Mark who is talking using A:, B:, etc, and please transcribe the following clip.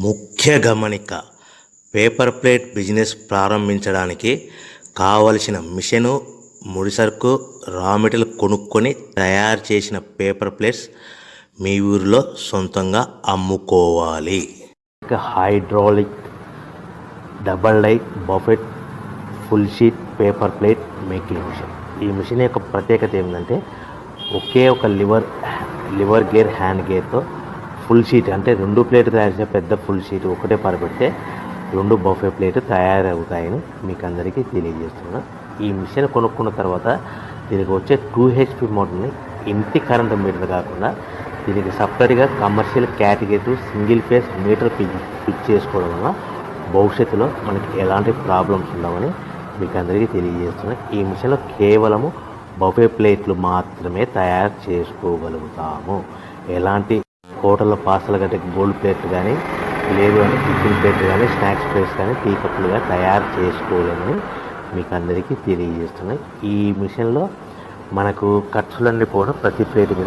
A: ముఖ్య గమనిక: paper plate business ప్రారంభించడానికి కావలసిన మిషను, ముడిసరుకు, రా మెటీరియల్ కొనుక్కొని తయారు చేసిన పేపర్ ప్లేట్స్ మీ ఊరిలో సొంతంగా అమ్ముకోవాలి. Hydraulic double die buffet full sheet paper plate making machine. ఈ మిషన్ యొక్క ప్రత్యేకత ఏంటంటే ఒకే ఒక లివర్ గేర్, హ్యాండ్ గేర్తో ఫుల్ షీట్ అంటే 2 ప్లేట్ తయారు చేసే పెద్ద ఫుల్ షీట్ ఒకటే పరబెడితే 2 బఫే ప్లేట్ తయారవుతాయని మీకు అందరికీ తెలియజేస్తున్నాను. ఈ మిషన్ కొనుక్కున్న తర్వాత దీనికి వచ్చే 2 HP మోటార్ని ఇంటి కరెంటు మీటర్ కాకుండా దీనికి సపరేట్గా commercial category single phase metre fix చేసుకోవడం వల్ల భవిష్యత్తులో మనకి ఎలాంటి ప్రాబ్లమ్స్ ఉండవని మీకు అందరికీ తెలియజేస్తున్నాను. ఈ మిషన్లో కేవలము బఫే ప్లేట్లు మాత్రమే తయారు చేసుకోగలుగుతాము. ఎలాంటి హోటల్లో పార్సల్ కంటే గోల్డ్ ప్లేట్ కానీ, లేదు అంటే టిఫిన్ ప్లేట్ కానీ, స్నాక్స్ ప్లేట్స్ కానీ, టీ కప్పులుగా తయారు చేసుకోలేమని మీకు అందరికీ తెలియజేస్తున్నాయి. ఈ మిషన్లో మనకు ఖర్చులన్నీ పోవడం ప్రతి ప్లేట్ మీద